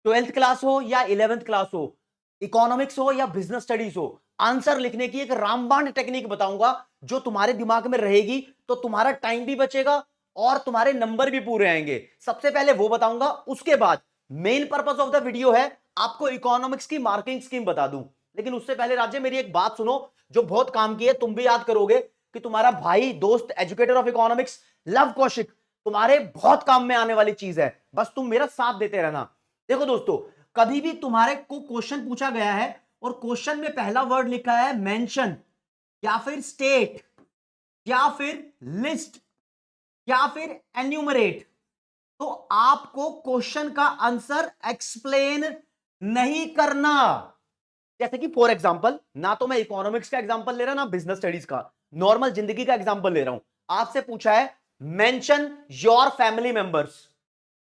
Twelfth class हो या 11th class हो, इकोनॉमिक्स हो या बिजनेस स्टडीज हो, आंसर लिखने की एक रामबाण टेक्निक बताऊंगा जो तुम्हारे दिमाग में रहेगी, तो तुम्हारा टाइम भी बचेगा और तुम्हारे नंबर भी पूरे आएंगे। सबसे पहले वो बताऊंगा, उसके बाद main purpose of the video है आपको इकोनॉमिक्स की मार्किंग स्कीम बता दूं। लेकिन उससे पहले राजे मेरी एक बात सुनो जो बहुत काम की है, तुम भी याद करोगे कि तुम्हारा भाई दोस्त educator of economics love Kaushik तुम्हारे बहुत काम में आने वाली चीज है, बस तुम मेरा साथ देते रहना। देखो दोस्तों, कभी भी तुम्हारे को क्वेश्चन पूछा गया है और क्वेश्चन में पहला वर्ड लिखा है मेंशन या फिर स्टेट या फिर लिस्ट या फिर एन्यूमरेट, तो आपको क्वेश्चन का आंसर एक्सप्लेन नहीं करना। जैसे कि फॉर एग्जांपल, ना तो मैं इकोनॉमिक्स का एग्जांपल ले रहा ना बिजनेस स्टडीज का, नॉर्मल जिंदगी का एग्जांपल ले रहा हूं। आपसे पूछा है मेंशन योर फैमिली मेंबर्स,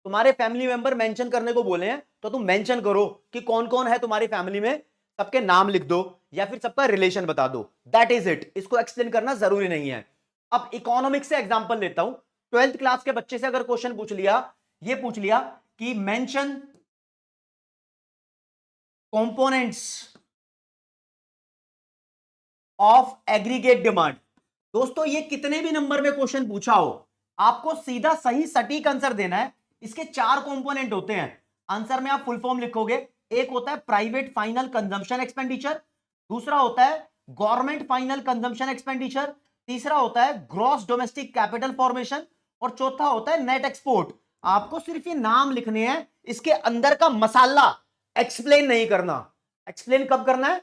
तुम्हारे फैमिली मेंबर मेंशन करने को बोले हैं, तो तुम मेंशन करो कि कौन कौन है तुम्हारी फैमिली में, सबके नाम लिख दो या फिर सबका रिलेशन बता दो, दैट इज इट। इसको एक्सप्लेन करना जरूरी नहीं है। अब इकोनॉमिक्स से एग्जांपल लेता हूं। ट्वेल्थ क्लास के बच्चे से अगर क्वेश्चन पूछ लिया, ये पूछ लिया कि mention components of aggregate demand, दोस्तों ये कितने भी नंबर में क्वेश्चन पूछा हो, आपको सीधा सही सटीक आंसर देना है। इसके चार कंपोनेंट होते हैं। आंसर में आप फुल फॉर्म लिखोगे, एक होता है प्राइवेट फाइनल कंजम्पशन एक्सपेंडिचर, दूसरा होता है गवर्नमेंट फाइनल कंजम्पशन एक्सपेंडिचर, तीसरा होता है ग्रॉस डोमेस्टिक कैपिटल फॉर्मेशन और चौथा होता है नेट एक्सपोर्ट। आपको सिर्फ ये नाम लिखने हैं, इसके अंदर का मसाला एक्सप्लेन नहीं करना। एक्सप्लेन कब करना है?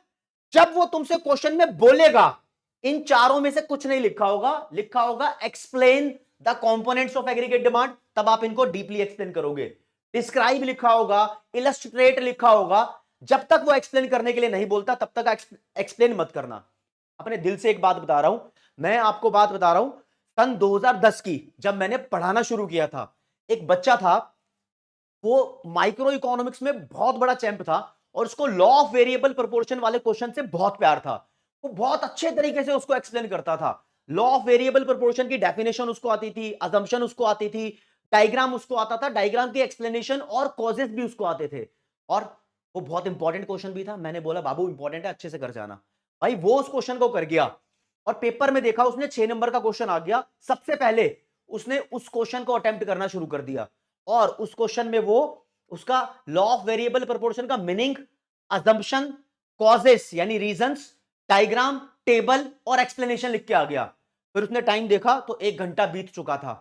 जब वो तुमसे क्वेश्चन में बोलेगा इन चारों में से कुछ नहीं लिखा होगा, लिखा होगा explain the components of aggregate demand, तब आप इनको डीपली एक्सप्लेन करोगे। डिस्क्राइब लिखा होगा, इलस्ट्रेट लिखा होगा, जब तक वो एक्सप्लेन करने के लिए नहीं बोलता तब तक एक्सप्लेन मत करना। अपने दिल से एक बात बता रहा हूं, मैं आपको बात बता रहा हूं, सन 2010 की जब मैंने पढ़ाना शुरू किया था, एक बच्चा था, वो माइक्रो इकोनॉमिक्स में बहुत बड़ा चैंप था और उसको लॉ ऑफ वेरिएबल प्रोपोर्शन वाले क्वेश्चन से बहुत प्यार था। वो बहुत अच्छे तरीके से उसको एक्सप्लेन करता था। लॉ ऑफ वेरिएबल प्रोपोर्शन की डेफिनेशन उसको आती थी, अजम्पशन उसको आती थी, डायग्राम उसको आता था, डायग्राम की एक्सप्लेनेशन और कॉजेस भी उसको आते थे। और वो बहुत इंपॉर्टेंट क्वेश्चन भी था। मैंने बोला बाबू इंपॉर्टेंट है, अच्छे से कर जाना। भाई वो उस क्वेश्चन को कर गया और पेपर में देखा उसने 6 नंबर का क्वेश्चन आ गया। सबसे पहले उसने उस क्वेश्चन को अटेम्प्ट करना शुरू कर दिया और उस क्वेश्चन में वो उसका लॉ ऑफ वेरिएबल प्रोपोर्शन का मीनिंग, अजम्पशन, कॉजेस यानी रीजंस, डायग्राम, टेबल और एक्सप्लेनेशन लिख के आ गया। फिर उसने टाइम देखा तो 1 घंटा बीत चुका था।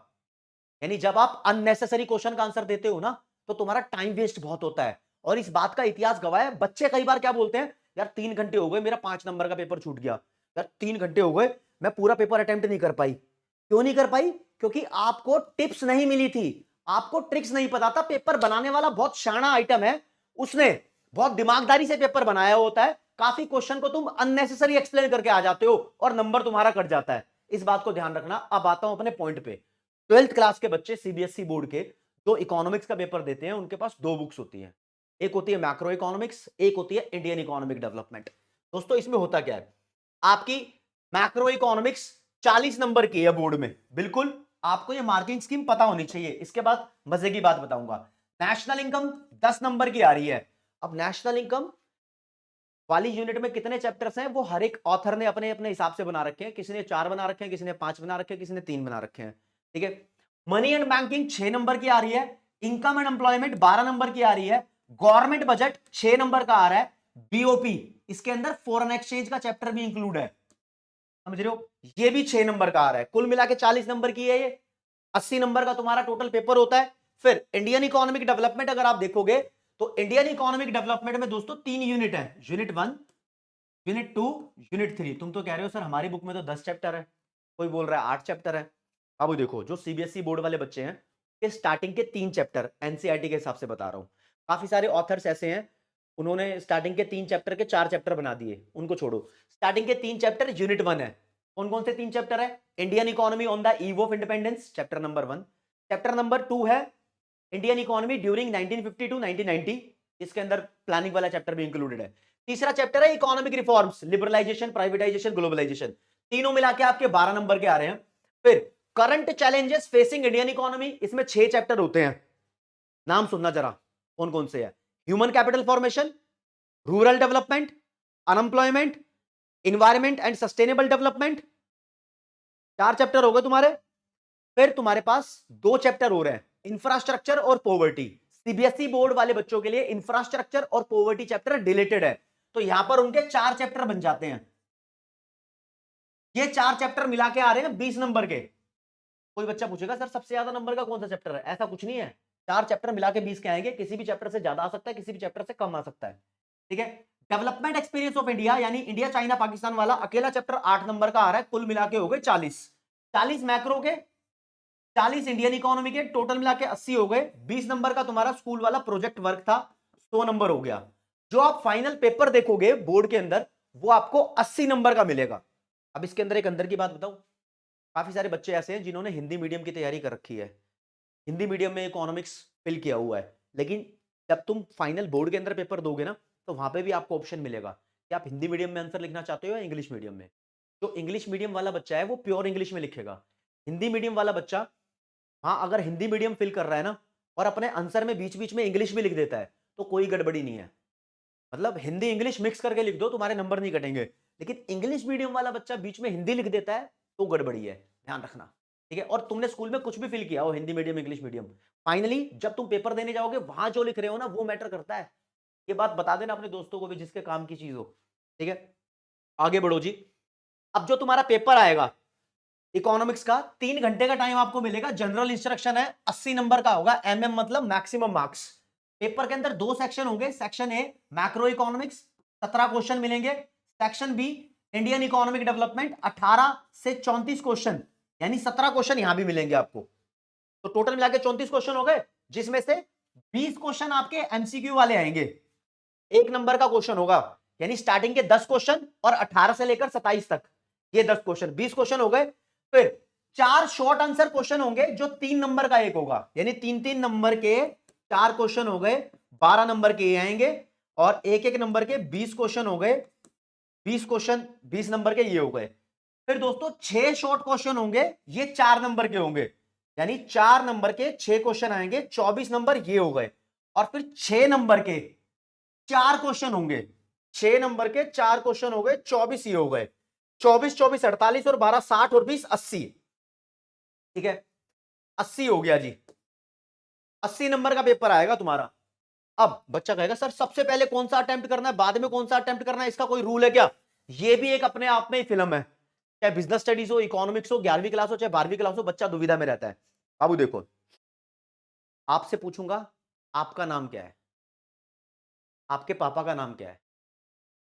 यानी जब आप अननेसेसरी क्वेश्चन का आंसर देते हो ना, तो तुम्हारा टाइम वेस्ट बहुत होता है। और इस बात का इतिहास गवाह है। बच्चे कई बार क्या बोलते हैं, यार 3 घंटे हो गए, मेरा 5 नंबर का पेपर छूट गया, यार 3 घंटे हो गए, मैं पूरा पेपर अटेम्प्ट नहीं कर पाई। क्यों नहीं कर पाई? क्योंकि आपको टिप्स नहीं मिली थी, आपको ट्रिक्स नहीं पता था। पेपर बनाने वाला बहुत शाना आइटम है, उसने बहुत दिमागदारी से पेपर बनाया होता है। काफी क्वेश्चन को तुम अननेसेसरी एक्सप्लेन करके आ जाते हो और नंबर तुम्हारा कट जाता है। इस बात को ध्यान रखना। अब आता हूं अपने पॉइंट पे। ट्वेल्थ क्लास के बच्चे सीबीएसई बोर्ड के जो इकोनॉमिक्स का पेपर देते हैं, उनके पास 2 बुक्स होती हैं। एक होती है मैक्रो इकोनॉमिक्स, एक होती है इंडियन इकोनॉमिक डेवलपमेंट। दोस्तों इसमें होता क्या है, आपकी मैक्रो इकोनॉमिक्स 40 नंबर की है बोर्ड में, बिल्कुल आपको ये मार्किंग स्कीम पता होनी चाहिए। इसके बाद मजे की बात बताऊंगा। नेशनल इनकम 10 नंबर की आ रही है। अब नेशनल इनकम वाली यूनिट में कितने चैप्टर्स हैं, वो हर एक ऑथर ने अपने अपने हिसाब से बना रखे हैं। किसी ने 4 बना रखे हैं, किसी ने 5 बना रखे हैं, किसी ने 3 बना रखे हैं। ठीक है। मनी एंड बैंकिंग 6 नंबर की आ रही है। इनकम एंड एम्प्लॉयमेंट 12 नंबर की आ रही है। गवर्नमेंट बजट 6 नंबर का आ रहा है। बीओपी, इसके अंदर फॉरेन एक्सचेंज का चैप्टर भी इंक्लूड है, समझ रहे हो, ये भी 6 नंबर का आ रहा है। कुल मिला के 40 नंबर की है ये। 80 नंबर का तुम्हारा टोटल पेपर होता है। फिर इंडियन इकोनॉमिक डेवलपमेंट अगर आप देखोगे, तो इंडियन इकोनॉमिक डेवलपमेंट में दोस्तों 3 यूनिट है, यूनिट 1, यूनिट 2, यूनिट 3। तुम तो कह रहे हो सर हमारी बुक में तो 10 चैप्टर है, कोई बोल रहा है 8 चैप्टर है। अब देखो जो सीबीएसई बोर्ड वाले बच्चे हैं, ये स्टार्टिंग के 3 चैप्टर एनसीईआरटी के हिसाब से बता रहा हूं। काफी सारे ऑथर्स ऐसे हैं, उन्होंने स्टार्टिंग के 3 चैप्टर के 4 चैप्टर बना दिए, उनको छोड़ो। स्टार्टिंग के 3 चैप्टर यूनिट 1 है। कौन कौन से 3 चैप्टर है? Indian economy on the eve of independence, chapter number 1। Chapter number 2 है इंडियन इकोनॉमी ड्यूरिंग 1950 टू 1990, इसके अंदर प्लानिंग वाला चैप्टर भी इंक्लूडेड है। तीसरा चैप्टर है economic reforms, liberalisation, privatisation, globalisation. तीनों मिला के आपके 12 नंबर के आ रहे हैं। फिर current challenges facing Indian economy, इसमें 6 चैप्टर होते हैं। नाम सुनना जरा, कौन कौन से है। Human capital formation, rural development, unemployment, environment and sustainable development. 4 chapter हो गए तुम्हारे। फिर तुम्हारे पास 2 चैप्टर हो रहे हैं, इंफ्रास्ट्रक्चर और पॉवर्टी। सीबीएसई बोर्ड वाले बच्चों के लिए इंफ्रास्ट्रक्चर और पॉवर्टी चैप्टर डिलेटेड है, तो यहां पर उनके 4 चैप्टर बन जाते हैं। ये 4 चैप्टर मिला के आ रहे हैं 20 नंबर के। कोई बच्चा पूछेगा सर सबसे ज्यादा नंबर का कौन सा चैप्टर है? ऐसा कुछ नहीं है, 4 चैप्टर मिला के 20 के आएंगे। किसी भी चैप्टर से ज्यादा आ सकता है, किसी भी चैप्टर से कम आ सकता है। ठीक है। डेवलपमेंट एक्सपीरियंस ऑफ इंडिया यानी इंडिया चाइना पाकिस्तान वाला अकेला चैप्टर 8 नंबर का आ रहा है। कुल मिला के हो गए 40 मैक्रो के, 40 इंडियन इकोनॉमी के, टोटल मिला के 80 हो गए। 20 नंबर का तुम्हारा स्कूल वाला प्रोजेक्ट वर्क था, 100 नंबर हो गया। जो आप फाइनल पेपर देखोगे बोर्ड के अंदर, वो आपको 80 नंबर का मिलेगा। अब इसके अंदर एक अंदर की बात बताऊं, काफी सारे बच्चे ऐसे हैं जिन्होंने हिंदी मीडियम की तैयारी कर रखी है, हिंदी मीडियम में इकोनॉमिक्स फिल किया हुआ है, लेकिन जब तुम फाइनल बोर्ड के अंदर पेपर दोगे ना, तो वहां पे भी आपको ऑप्शन मिलेगा कि आप हिंदी मीडियम में आंसर लिखना चाहते हो या इंग्लिश मीडियम में। जो इंग्लिश मीडियम वाला बच्चा है वो प्योर इंग्लिश में लिखेगा। हिंदी मीडियम वाला बच्चा, हाँ, अगर हिंदी मीडियम फिल कर रहा है ना और अपने आंसर में बीच बीच में इंग्लिश भी लिख देता है, तो कोई गड़बड़ी नहीं है। मतलब हिंदी इंग्लिश मिक्स करके लिख दो, तुम्हारे नंबर नहीं कटेंगे। लेकिन इंग्लिश मीडियम वाला बच्चा बीच में हिंदी लिख देता है तो गड़बड़ी है, ध्यान रखना। ठीक है। और तुमने स्कूल में कुछ भी फिल किया हो, Hindi medium English medium, finally जब तुम पेपर देने जाओगे वहां जो लिख रहे हो ना वो मैटर करता है। ये बात बता देना अपने दोस्तों को भी जिसके काम की चीज हो। ठीक है, आगे बढ़ो जी। अब जो तुम्हारा पेपर आएगा इकोनॉमिक्स का, 3 घंटे का टाइम आपको मिलेगा। जनरल इंस्ट्रक्शन है, 80 नंबर का होगा। एमएम मतलब मैक्सिमम मार्क्स। पेपर के अंदर 2 सेक्शन होंगे। Section A macroeconomics, 17 question मिलेंगे। Section B Indian economic development, 18 से 34 क्वेश्चन, यानी 17 क्वेश्चन यहां भी मिलेंगे आपको। तो टोटल मिला के 34 क्वेश्चन हो गए, जिसमें से 20 क्वेश्चन आपके एमसीक्यू वाले आएंगे। 1 नंबर का क्वेश्चन होगा, यानी स्टार्टिंग के 10 क्वेश्चन और 18 से लेकर 27 तक ये 10 क्वेश्चन, 20 क्वेश्चन हो गए। फिर 4 शॉर्ट आंसर क्वेश्चन होंगे जो 3 नंबर का एक होगा, यानी 3-3 नंबर के 4 क्वेश्चन हो गए, 12 नंबर के ये आएंगे। और 1-1 नंबर के 20 क्वेश्चन हो गए, 20 क्वेश्चन 20 नंबर के ये हो गए। फिर दोस्तों 6 शॉर्ट क्वेश्चन होंगे, ये 4 नंबर के होंगे, यानी 4 नंबर के 6 क्वेश्चन आएंगे, 24 नंबर ये हो गए। और फिर 6 नंबर के 4 क्वेश्चन होंगे, 6 नंबर के 4 क्वेश्चन हो गए, 24 ये हो गए। 24 24 48 और 12 60 और 20 80। ठीक है, 80 हो गया जी। 80 नंबर का पेपर आएगा तुम्हारा। अब बच्चा कहेगा सर सबसे पहले कौन सा अटेम्प्ट करना है, बाद में कौन सा अटेम्प्ट करना है, इसका कोई रूल है क्या? ये भी एक अपने आप में ही फिल्म है। चाहे बिजनेस स्टडीज हो, इकोनॉमिक्स हो, 11वीं क्लास हो चाहे 12वीं क्लास हो, बच्चा दुविधा में रहता है। बाबू देखो, आपसे पूछूंगा आपका नाम क्या है, आपके पापा का नाम क्या है,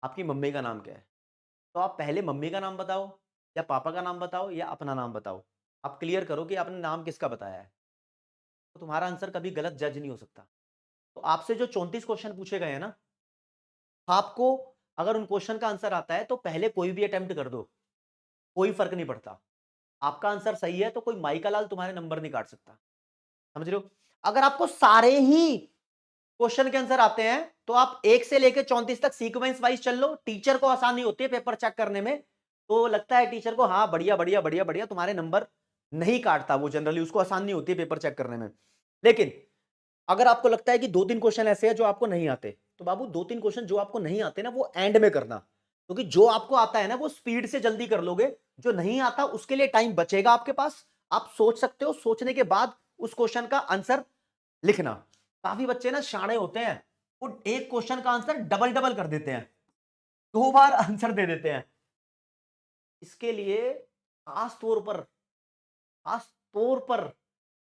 आपकी मम्मी का नाम क्या है, तो आप पहले मम्मी का नाम बताओ या पापा का नाम बताओ या अपना नाम बताओ। आप क्लियर करो कि आपने नाम किसका बताया है, तो तुम्हारा आंसर कभी गलत जज नहीं हो सकता। तो आपसे जो 34 क्वेश्चन पूछे गए हैं ना, आपको अगर उन क्वेश्चन का आंसर आता है तो पहले कोई भी अटेम्प्ट कर दो, कोई फर्क नहीं पड़ता। आपका आंसर सही है तो कोई माई का लाल तुम्हारे नंबर नहीं काट सकता, समझ रहे हो? अगर आपको सारे ही क्वेश्चन के आंसर आते हैं तो आप 1 से लेकर 34 तक सीक्वेंस वाइज चल लो। टीचर को आसानी होती है पेपर चेक करने में, तो लगता है टीचर को हाँ बढ़िया बढ़िया बढ़िया बढ़िया, तुम्हारे नंबर नहीं काटता वो, जनरली उसको आसानी होती है पेपर चेक करने में। लेकिन अगर आपको लगता है कि 2-3 क्वेश्चन ऐसे हैं जो आपको नहीं आते, तो बाबू 2-3 क्वेश्चन जो आपको नहीं आते ना वो एंड में करना, क्योंकि जो आपको आता है ना वो स्पीड से जल्दी कर लोगे, जो नहीं आता उसके लिए टाइम बचेगा आपके पास। आप सोच सकते हो, सोचने के बाद उस क्वेश्चन का आंसर लिखना। काफी बच्चे ना शाणे होते हैं, वो एक क्वेश्चन का आंसर डबल डबल कर देते हैं, 2 बार आंसर दे देते हैं। इसके लिए खास तौर पर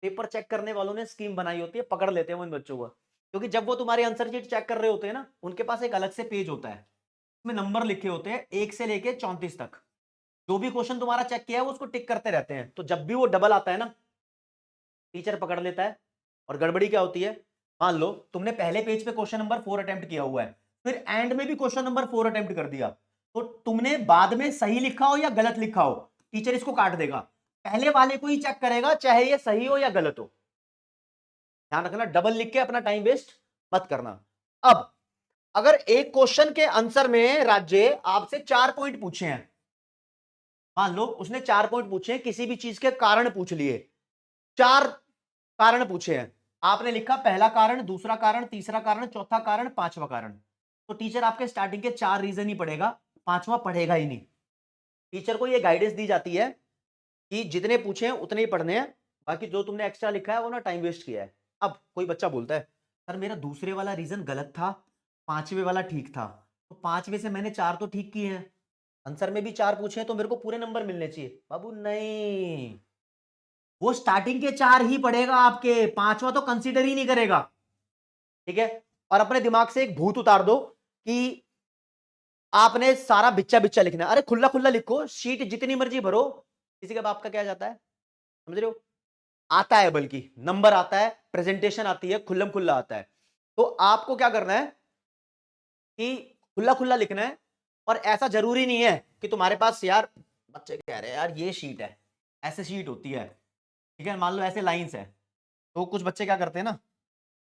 पेपर चेक करने वालों ने स्कीम बनाई होती है, पकड़ लेते हैं वो इन बच्चों को। क्योंकि जब वो तुम्हारी आंसर शीट चेक कर रहे होते हैं ना, उनके पास एक अलग से पेज होता है, उसमें नंबर लिखे होते हैं 1 से लेके 34 तक। जो भी क्वेश्चन तुम्हारा चेक किया है वो उसको टिक करते रहते हैं, तो जब भी वो डबल आता है ना, टीचर पकड़ लेता है। और गड़बड़ी क्या होती है, मान लो तुमने पहले पेज पे क्वेश्चन नंबर 4 अटेम्प्ट किया हुआ है, फिर एंड में भी क्वेश्चन नंबर 4 अटेम्प्ट कर दिया, तो तुमने बाद में सही लिखा हो या गलत लिखा हो, टीचर इसको काट देगा। पहले वाले को ही चेक करेगा, चाहे ये सही हो या गलत हो। ध्यान रखना, डबल लिख के अपना टाइम वेस्ट मत करना। अब अगर एक क्वेश्चन के आंसर में राज्य आपसे 4 पॉइंट पूछे हैं, मान लो उसने 4 पॉइंट पूछे हैं, किसी भी चीज के कारण पूछ लिए, 4 कारण पूछे हैं, आपने लिखा पहला कारण, दूसरा कारण, तीसरा कारण, चौथा कारण, पांचवा कारण। तो टीचर आपके स्टार्टिंग के 4 रीजन ही पढ़ेगा, पांचवा पढ़ेगा ही नहीं। टीचर को ये गाइडेंस दी जाती है कि जितने पूछे हैं उतने ही पढ़ने हैं, बाकी जो तुमने एक्स्ट्रा लिखा है वो ना टाइम वेस्ट किया है। अब कोई बच्चा बोलता है सर मेरा दूसरे वाला रीजन गलत था, पांचवे वाला ठीक था, तो पांचवे से मैंने 4 तो ठीक किए हैं, आंसर में भी 4 पूछे हैं तो मेरे को पूरे नंबर मिलने चाहिए। बाबू नहीं, वो स्टार्टिंग के 4 ही पढ़ेगा आपके, पांचवा तो कंसीडर ही नहीं करेगा। ठीक है, और अपने दिमाग से एक भूत उतार दो कि आपने सारा बिच्चा बिच्चा लिखना है। अरे खुला खुला लिखो, शीट जितनी मर्जी भरो, किसी का बाप का क्या जाता है, समझ रहे हो? आता है, बल्कि नंबर आता है, प्रेजेंटेशन आती है, खुल्लम खुल्ला आता है। तो आपको क्या करना है कि खुला खुला लिखना है, और ऐसा जरूरी नहीं है कि तुम्हारे पास यार, बच्चे कह रहे हैं यार ये शीट है, ऐसे शीट होती है, ठीक है, मान लो ऐसे लाइंस है, तो कुछ बच्चे क्या करते हैं ना,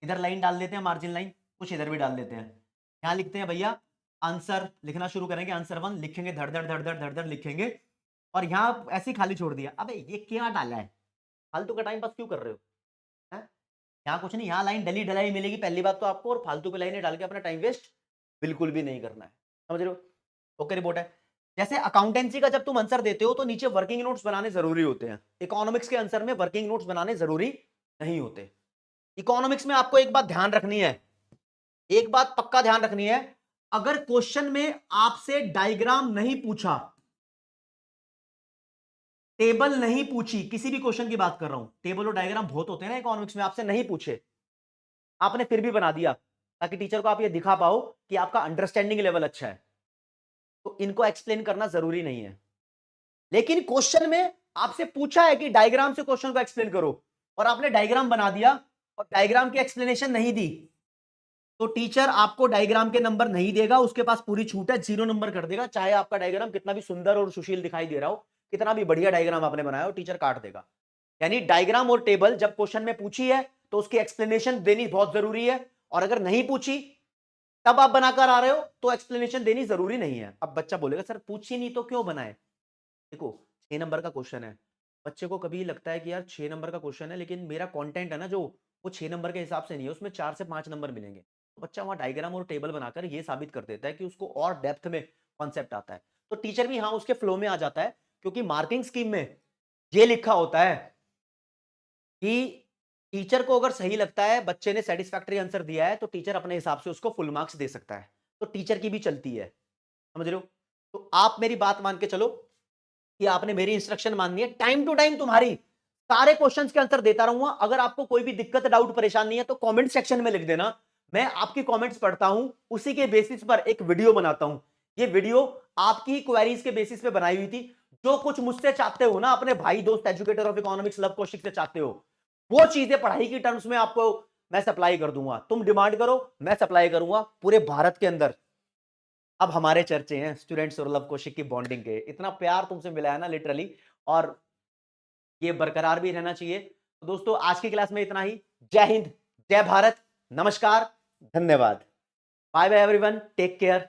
इधर लाइन डाल देते हैं मार्जिन लाइन, कुछ इधर भी डाल देते हैं। यहां लिखते हैं भैया आंसर, लिखना शुरू करेंगे, आंसर 1 लिखेंगे, धड़ धड़ धड़ धड़ धड़ धड़ लिखेंगे, और यहां ऐसे ही खाली छोड़ दिया। अबे ये क्या डाला है, फालतू का टाइम पास क्यों कर रहे हो? हैं? यहाँ कुछ नहीं, यहाँ लाइन डली डलाई मिलेगी पहली बात तो आपको, और फालतू की लाइनें डाल के अपना टाइम वेस्ट बिल्कुल भी नहीं करना है, समझ रहे हो? ओके रिपोर्ट है। जैसे अकाउंटेंसी का जब तुम आंसर देते हो तो नीचे वर्किंग नोट्स बनाने जरूरी होते हैं, इकोनॉमिक्स के आंसर में वर्किंग नोट्स बनाने जरूरी नहीं होते। इकोनॉमिक्स में आपको एक बात ध्यान रखनी है, एक बात पक्का ध्यान रखनी है, अगर क्वेश्चन में आपसे डायग्राम नहीं पूछा, टेबल नहीं पूछी, किसी भी क्वेश्चन की बात कर रहा हूं, टेबल और डायग्राम बहुत होते हैं ना इकोनॉमिक्स में, आपसे नहीं पूछे, आपने फिर भी बना दिया ताकि टीचर को आप ये दिखा पाओ कि आपका अंडरस्टैंडिंग लेवल अच्छा है, तो इनको एक्सप्लेन करना जरूरी नहीं है। लेकिन क्वेश्चन में आपसे पूछा है कि डायग्राम से क्वेश्चन को एक्सप्लेन करो, और आपने डायग्राम बना दिया और डायग्राम की एक्सप्लेनेशन नहीं दी, तो टीचर आपको डायग्राम के नंबर नहीं देगा, उसके पास पूरी छूट है, 0 नंबर कर देगा, चाहे आपका डायग्राम कितना भी सुंदर और सुशील दिखाई दे रहा हो, कितना भी बढ़िया डायग्राम आपने बनाया हो, टीचर काट देगा। यानी डायग्राम और टेबल जब क्वेश्चन में पूछी है तो उसकी एक्सप्लेनेशन देनी बहुत जरूरी है, और अगर नहीं पूछी तब आप बनाकर आ रहे हो तो एक्सप्लेनेशन देनी जरूरी नहीं है। अब बच्चा बोलेगा सर पूछी नहीं तो क्यों बनाए? देखो 6 नंबर का क्वेश्चन है, बच्चे को कभी लगता है कि यार 6 नंबर का क्वेश्चन है लेकिन मेरा कंटेंट है ना जो, वो 6 नंबर के हिसाब से नहीं है, उसमें 4 से 5 नंबर मिलेंगे, तो बच्चा वहां डायग्राम और टेबल बनाकर ये साबित कर देता है कि उसको और डेप्थ में कॉन्सेप्ट आता है, तो टीचर भी हाँ उसके फ्लो में आ जाता है, क्योंकि मार्किंग स्कीम में ये लिखा होता है कि टीचर को अगर सही लगता है, बच्चे ने सेटिस्फैक्टरी आंसर दिया है, तो टीचर अपने हिसाब से उसको फुल मार्क्स दे सकता है, तो टीचर की भी चलती है, समझ रहे हो? तो आप मेरी बात मान के चलो कि आपने मेरी इंस्ट्रक्शन माननी है, टाइम टू टाइम तुम्हारी सारे क्वेश्चंस के आंसर देता रहूंगा। अगर आपको कोई भी दिक्कत डाउट परेशान नहीं है तो कमेंट सेक्शन में लिख देना, मैं आपकी कमेंट्स पढ़ता हूं, उसी के बेसिस पर एक वीडियो बनाता हूं। ये वीडियो आपकी ही क्वेरीज के बेसिस पे बनाई हुई थी, जो कुछ मुझसे चाहते हो ना, अपने भाई दोस्त educator of economics love Kaushik से चाहते हो, वो चीजें पढ़ाई की टर्म्स में आपको मैं सप्लाई कर दूंगा। तुम डिमांड करो, मैं सप्लाई करूंगा पूरे भारत के अंदर। अब हमारे चर्चे हैं स्टूडेंट्स और लव कौशिक की बॉन्डिंग के, इतना प्यार तुमसे मिला है ना लिटरली, और ये बरकरार भी रहना चाहिए। तो दोस्तों आज की क्लास में इतना ही। जय हिंद, जय भारत, नमस्कार, धन्यवाद, bye bye everyone, take care.